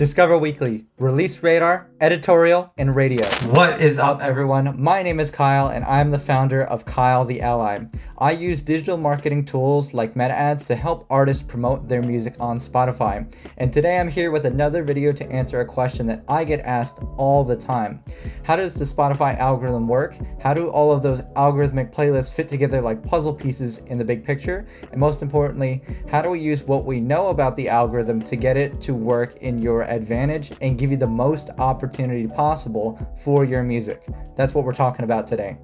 Discover Weekly, Release Radar, Editorial, and Radio. What is up, everyone? My name is Kyle, and I'm the founder of Kyle the Ally. I use digital marketing tools like meta ads to help artists promote their music on Spotify. And today I'm here with another video to answer a question that I get asked all the time. How does the Spotify algorithm work? How do all of those algorithmic playlists fit together like puzzle pieces in the big picture? And most importantly, how do we use what we know about the algorithm to get it to work in your advantage and give you the most opportunity possible for your music? That's what we're talking about today.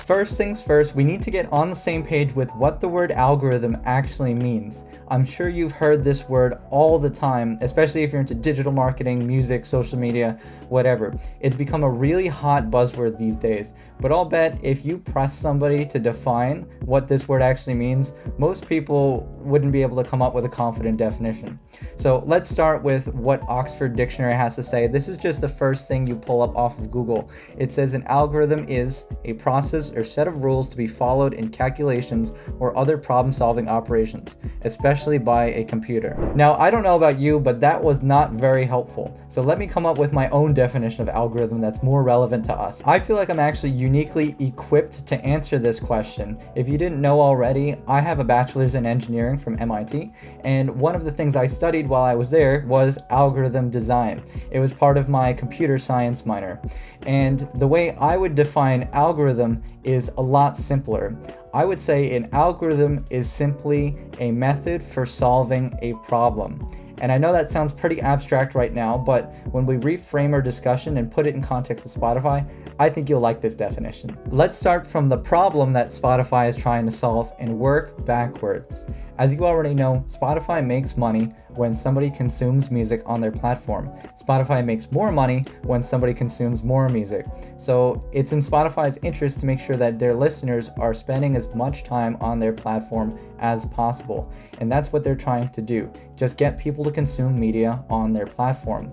First things first, we need to get on the same page with what the word algorithm actually means. I'm sure you've heard this word all the time, especially if you're into digital marketing, music, social media, whatever. It's become a really hot buzzword these days, but I'll bet if you press somebody to define what this word actually means, most people wouldn't be able to come up with a confident definition. So let's start with what Oxford Dictionary has to say. This is just the first thing you pull up off of Google. It says an algorithm is a process or set of rules to be followed in calculations or other problem-solving operations, especially by a computer. Now, I don't know about you, but that was not very helpful. So let me come up with my own definition of algorithm that's more relevant to us. I feel like I'm actually uniquely equipped to answer this question. If you didn't know already, I have a bachelor's in engineering from MIT, and one of the things I studied while I was there was algorithm design. It was part of my computer science minor. And the way I would define algorithm is a lot simpler. I would say an algorithm is simply a method for solving a problem. And I know that sounds pretty abstract right now, but when we reframe our discussion and put it in context of Spotify, I think you'll like this definition. Let's start from the problem that Spotify is trying to solve and work backwards. As you already know, Spotify makes money when somebody consumes music on their platform. Spotify makes more money when somebody consumes more music. So it's in Spotify's interest to make sure that their listeners are spending as much time on their platform as possible. And that's what they're trying to do. Just get people to consume media on their platform.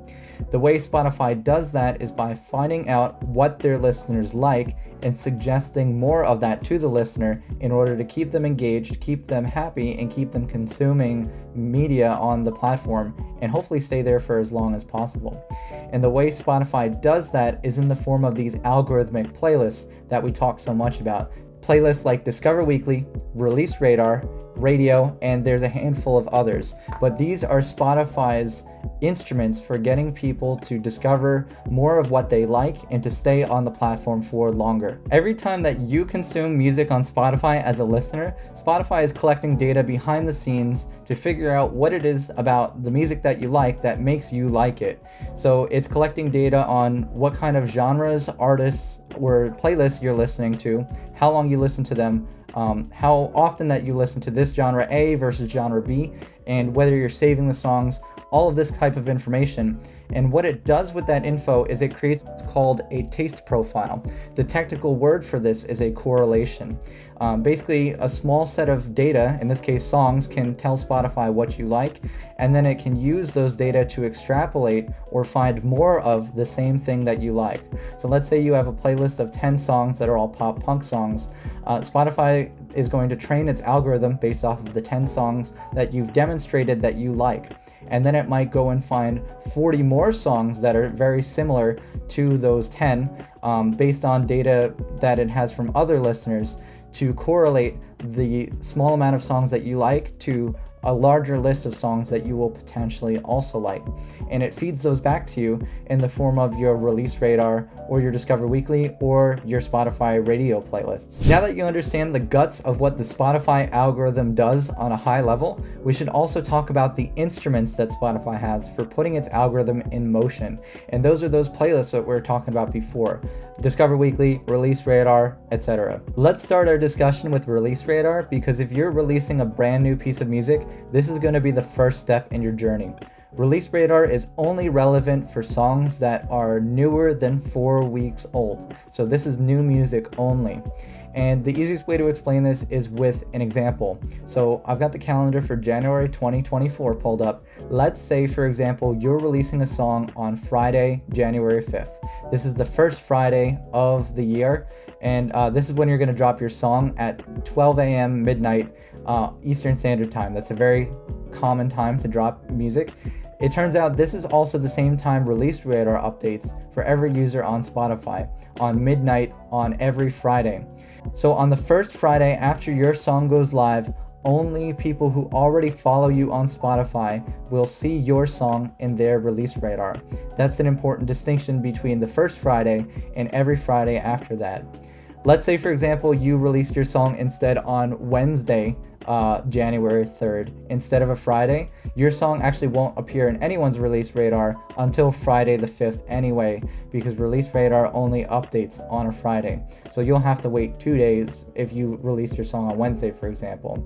The way Spotify does that is by finding out what their listeners like and suggesting more of that to the listener in order to keep them engaged, keep them happy, and keep them consuming media on the platform and hopefully stay there for as long as possible. And the way Spotify does that is in the form of these algorithmic playlists that we talk so much about. Playlists like Discover Weekly, Release Radar, Radio, and there's a handful of others. But these are Spotify's instruments for getting people to discover more of what they like and to stay on the platform for longer. Every time that you consume music on Spotify as a listener, Spotify is collecting data behind the scenes to figure out what it is about the music that you like that makes you like it. So it's collecting data on what kind of genres, artists, or playlists you're listening to, how long you listen to them, how often that you listen to this genre A versus genre B, and whether you're saving the songs, all of this type of information. And what it does with that info is it creates what's called a taste profile. The technical word for this is a correlation. Basically, a small set of data, in this case songs, can tell Spotify what you like, and then it can use those data to extrapolate or find more of the same thing that you like. So let's say you have a playlist of 10 songs that are all pop punk songs. Spotify is going to train its algorithm based off of the 10 songs that you've demonstrated that you like. And then it might go and find 40 more songs that are very similar to those 10 based on data that it has from other listeners to correlate the small amount of songs that you like to a larger list of songs that you will potentially also like. And it feeds those back to you in the form of your Release Radar or your Discover Weekly or your Spotify radio playlists. Now that you understand the guts of what the Spotify algorithm does on a high level, we should also talk about the instruments that Spotify has for putting its algorithm in motion. And those are those playlists that we were talking about before. Discover Weekly, Release Radar, etc. Let's start our discussion with Release Radar, because if you're releasing a brand new piece of music, this is going to be the first step in your journey. Release Radar is only relevant for songs that are newer than 4 weeks old. So this is new music only. And the easiest way to explain this is with an example. So I've got the calendar for January 2024 pulled up. Let's say, for example, you're releasing a song on Friday, January 5th. This is the first Friday of the year, and this is when you're going to drop your song at 12 a.m. midnight Eastern Standard Time. That's a very common time to drop music. It turns out this is also the same time Release Radar updates for every user on Spotify on midnight on every Friday. So on the first Friday after your song goes live, only people who already follow you on Spotify will see your song in their release radar. That's an important distinction between the first Friday and every Friday after that. Let's say, for example, you released your song instead on Wednesday, January 3rd, instead of a Friday. Your song actually won't appear in anyone's release radar until Friday the 5th anyway, because release radar only updates on a Friday. So you'll have to wait 2 days if you release your song on Wednesday, for example.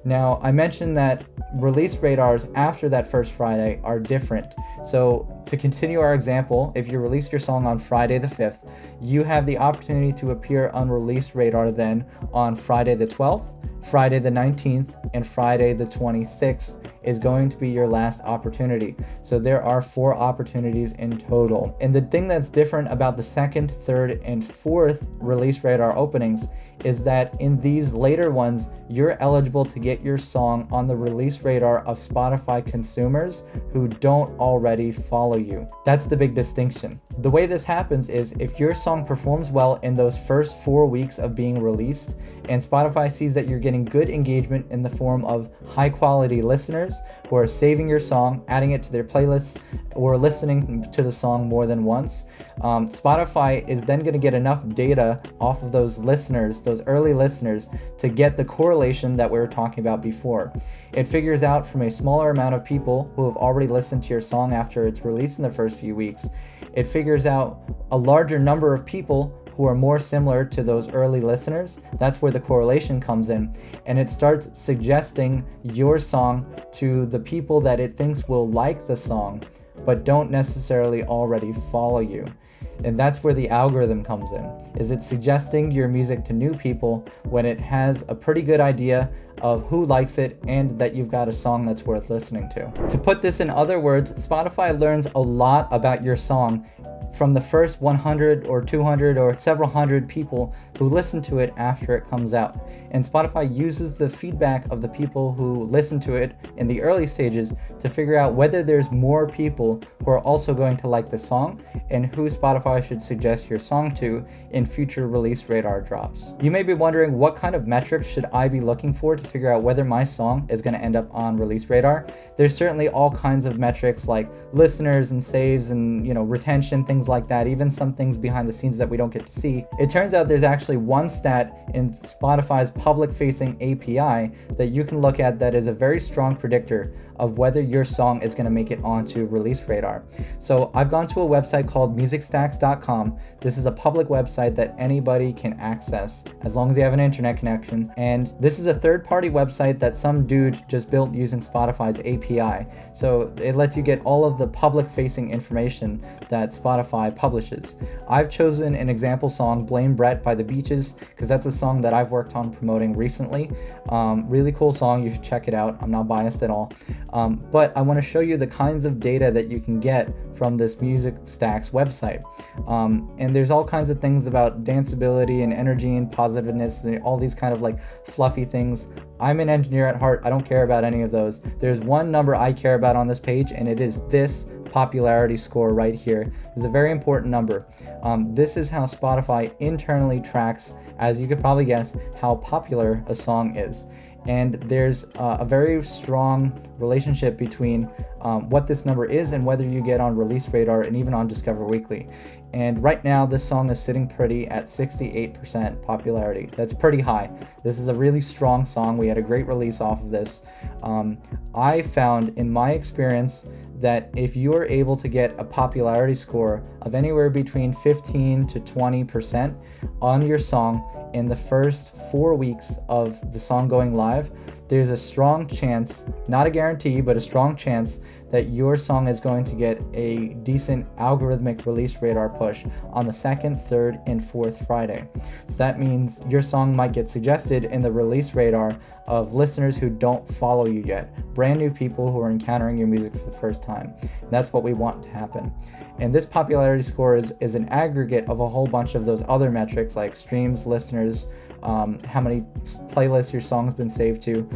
Now, I mentioned that release radars after that first Friday are different. So to continue our example, if you release your song on Friday the 5th, you have the opportunity to appear on release radar then on Friday the 12th, Friday the 19th, and Friday the 26th is going to be your last opportunity. So there are 4 opportunities in total. And the thing that's different about the second, third, and fourth release radar openings is that in these later ones, you're eligible to get your song on the release radar of Spotify consumers who don't already follow you. That's the big distinction. The way this happens is if your song performs well in those first 4 weeks of being released, and Spotify sees that you're getting good engagement in the form of high quality listeners who are saving your song, adding it to their playlists, or listening to the song more than once, Spotify is then going to get enough data off of those listeners, those early listeners, to get the correlation that we were talking about before. It figures out from a smaller amount of people who have already listened to your song after it's released in the first few weeks. It figures out a larger number of people who are more similar to those early listeners. That's where the correlation comes in, and it starts suggesting your song to the people that it thinks will like the song but don't necessarily already follow you. And that's where the algorithm comes in, is it suggesting your music to new people when it has a pretty good idea of who likes it and that you've got a song that's worth listening to. To put this in other words, Spotify learns a lot about your song from the first 100 or 200 or several hundred people who listen to it after it comes out. And Spotify uses the feedback of the people who listen to it in the early stages to figure out whether there's more people who are also going to like the song and who Spotify should suggest your song to in future release radar drops. You may be wondering, what kind of metrics should I be looking for to figure out whether my song is going to end up on release radar? There's certainly all kinds of metrics like listeners and saves and retention, things like that, even some things behind the scenes that we don't get to see. It turns out there's actually one stat in Spotify's public-facing API that you can look at that is a very strong predictor of whether your song is going to make it onto release radar. So I've gone to a website called musicstacks.com. This is a public website that anybody can access as long as you have an internet connection. And this is a third-party website that some dude just built using Spotify's API. So it lets you get all of the public-facing information that Spotify publishes. I've chosen an example song, Blame Brett by The Beaches, because that's a song that I've worked on promoting recently. Really cool song, you should check it out. I'm not biased at all. But I want to show you the kinds of data that you can get from this Music Stacks website. And there's all kinds of things about danceability and energy and positiveness and all these kind of like fluffy things. I'm an engineer at heart. I don't care about any of those. There's one number I care about on this page, and it is this popularity score right here. It's a very important number. This is how Spotify internally tracks, as you could probably guess, how popular a song is. And there's a very strong relationship between what this number is and whether you get on Release Radar and even on Discover Weekly. And right now, this song is sitting pretty at 68% popularity. That's pretty high. This is a really strong song. We had a great release off of this. I found in my experience that if you are able to get a popularity score of anywhere between 15 to 20% on your song in the first 4 weeks of the song going live, there's a strong chance, not a guarantee, but a strong chance that your song is going to get a decent algorithmic release radar push on the second, third, and fourth Friday. So that means your song might get suggested in the release radar of listeners who don't follow you yet, brand new people who are encountering your music for the first time. That's what we want to happen. And this popularity score is an aggregate of a whole bunch of those other metrics like streams, listeners, how many playlists your song's been saved to.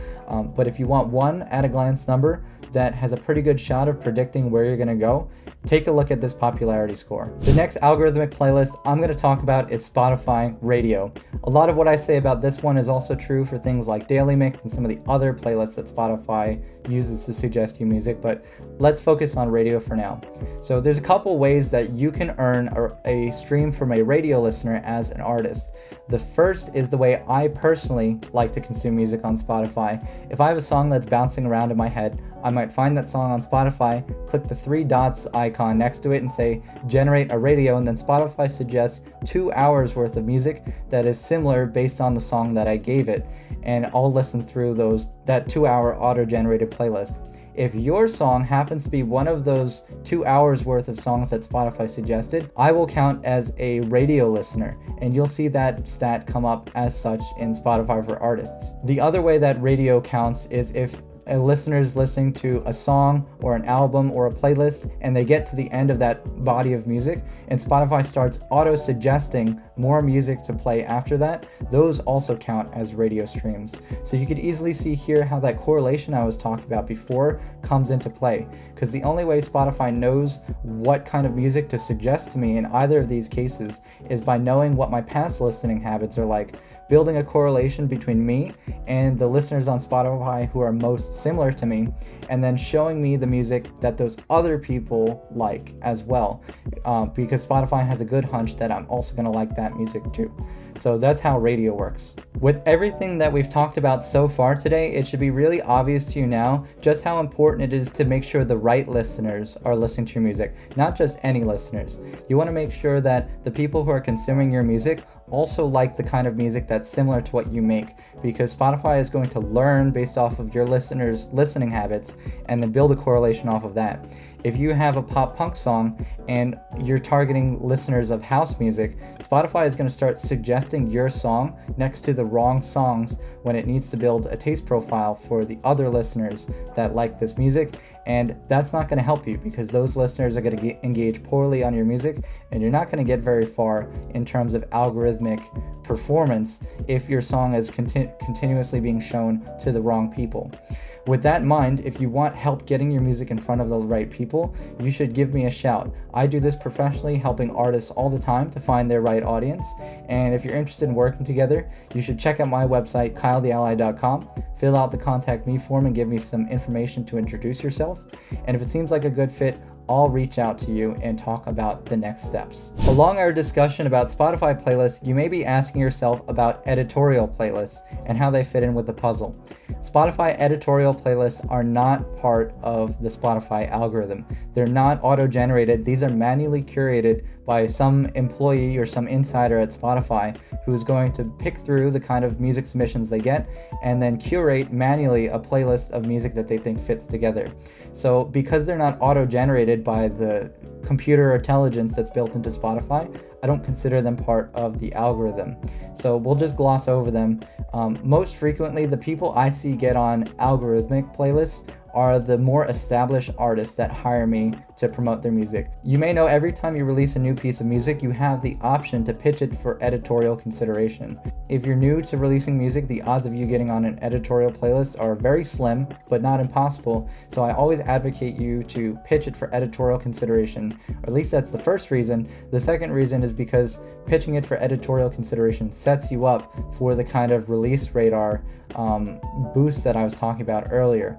But if you want one at-a-glance number that has a pretty good shot of predicting where you're going to go, take a look at this popularity score. The next algorithmic playlist I'm going to talk about is Spotify Radio. A lot of what I say about this one is also true for things like Daily Mix and some of the other playlists that Spotify uses to suggest you music, but let's focus on radio for now. So there's a couple ways that you can earn a stream from a radio listener as an artist. The first is the way I personally like to consume music on Spotify. If I have a song that's bouncing around in my head, I might find that song on Spotify, click the 3 dots icon next to it and say generate a radio, and then Spotify suggests 2 hours worth of music that is similar based on the song that I gave it, and I'll listen through that 2-hour auto-generated playlist. If your song happens to be one of those 2 hours worth of songs that Spotify suggested, I will count as a radio listener, and you'll see that stat come up as such in Spotify for Artists. The other way that radio counts is if a listener is listening to a song or an album or a playlist and they get to the end of that body of music and Spotify starts auto-suggesting more music to play after that, those also count as radio streams. So you could easily see here how that correlation I was talking about before comes into play, because the only way Spotify knows what kind of music to suggest to me in either of these cases is by knowing what my past listening habits are like, building a correlation between me and the listeners on Spotify who are most similar to me, and then showing me the music that those other people like as well, because Spotify has a good hunch that I'm also going to like that music too. So that's how radio works. With everything that we've talked about so far today, it should be really obvious to you now just how important it is to make sure the right listeners are listening to your music, not just any listeners. You want to make sure that the people who are consuming your music also like the kind of music that's similar to what you make, because Spotify is going to learn based off of your listeners' listening habits and then build a correlation off of that. If you have a pop punk song and you're targeting listeners of house music, Spotify is going to start suggesting your song next to the wrong songs when it needs to build a taste profile for the other listeners that like this music, and that's not going to help you because those listeners are going to engage poorly on your music, and you're not going to get very far in terms of algorithmic performance if your song is continuously being shown to the wrong people. With that in mind, if you want help getting your music in front of the right people, you should give me a shout. I do this professionally, helping artists all the time to find their right audience. And if you're interested in working together, you should check out my website, kyletheally.com, fill out the contact me form and give me some information to introduce yourself. And if it seems like a good fit, I'll reach out to you and talk about the next steps. Along our discussion about Spotify playlists, you may be asking yourself about editorial playlists and how they fit in with the puzzle. Spotify editorial playlists are not part of the Spotify algorithm. They're not auto-generated. These are manually curated by some employee or some insider at Spotify who's going to pick through the kind of music submissions they get and then curate manually a playlist of music that they think fits together. So because they're not auto-generated by the computer intelligence that's built into Spotify, I don't consider them part of the algorithm. So we'll just gloss over them. Most frequently, the people I see get on algorithmic playlists are the more established artists that hire me to promote their music. You may know every time you release a new piece of music, you have the option to pitch it for editorial consideration. If you're new to releasing music, the odds of you getting on an editorial playlist are very slim, but not impossible. So I always advocate you to pitch it for editorial consideration, or at least that's the first reason. The second reason is because pitching it for editorial consideration sets you up for the kind of release radar boost that I was talking about earlier.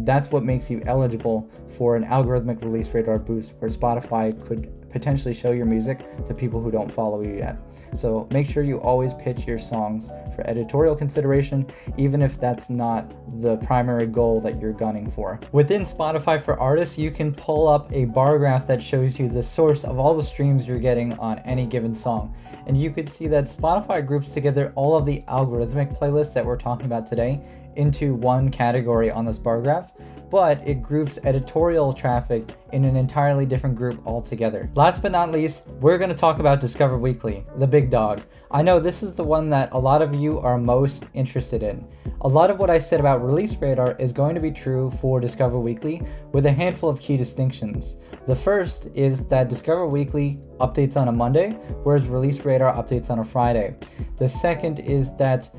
That's what makes you eligible for an algorithmic release radar boost, where Spotify could potentially show your music to people who don't follow you yet. So make sure you always pitch your songs for editorial consideration, even if that's not the primary goal that you're gunning for. Within Spotify for Artists, you can pull up a bar graph that shows you the source of all the streams you're getting on any given song. And you could see that Spotify groups together all of the algorithmic playlists that we're talking about today into one category on this bar graph, but it groups editorial traffic in an entirely different group altogether. Last but not least, we're going to talk about Discover Weekly, the big dog. I know this is the one that a lot of you are most interested in. A lot of what I said about Release Radar is going to be true for Discover Weekly, with a handful of key distinctions. The first is that Discover Weekly updates on a Monday, whereas Release Radar updates on a Friday. The second is that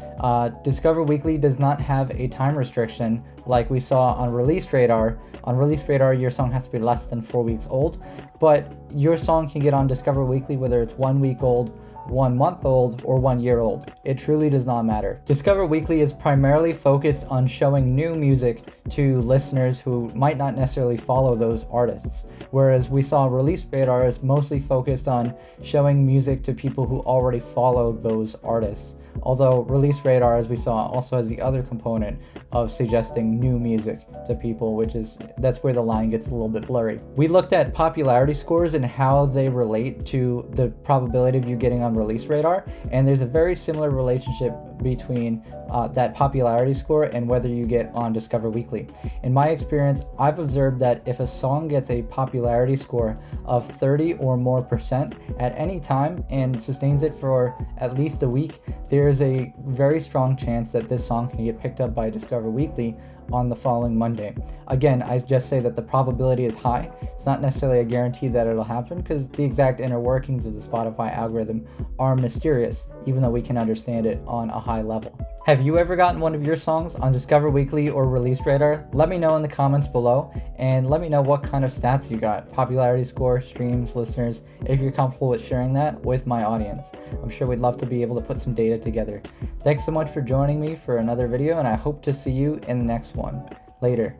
Discover Weekly does not have a time restriction like we saw on Release Radar. On Release Radar, your song has to be less than 4 weeks old, but your song can get on Discover Weekly whether it's 1 week old, 1 month old, or 1 year old. It truly does not matter. Discover Weekly is primarily focused on showing new music to listeners who might not necessarily follow those artists, whereas we saw Release Radar is mostly focused on showing music to people who already follow those artists. Although Release Radar, as we saw, also has the other component of suggesting new music to people, that's where the line gets a little bit blurry. We looked at popularity scores and how they relate to the probability of you getting on Release Radar, and there's a very similar relationship between that popularity score and whether you get on Discover Weekly. In my experience, I've observed that if a song gets a popularity score of 30 or more % at any time and sustains it for at least a week, there's a very strong chance that this song can get picked up by Discover Weekly on the following Monday. Again, I just say that the probability is high. It's not necessarily a guarantee that it'll happen because the exact inner workings of the Spotify algorithm are mysterious, even though we can understand it on a high level. Have you ever gotten one of your songs on Discover Weekly or Release Radar? Let me know in the comments below, and let me know what kind of stats you got. Popularity score, streams, listeners, if you're comfortable with sharing that with my audience. I'm sure we'd love to be able to put some data together. Thanks so much for joining me for another video, and I hope to see you in the next one. Later.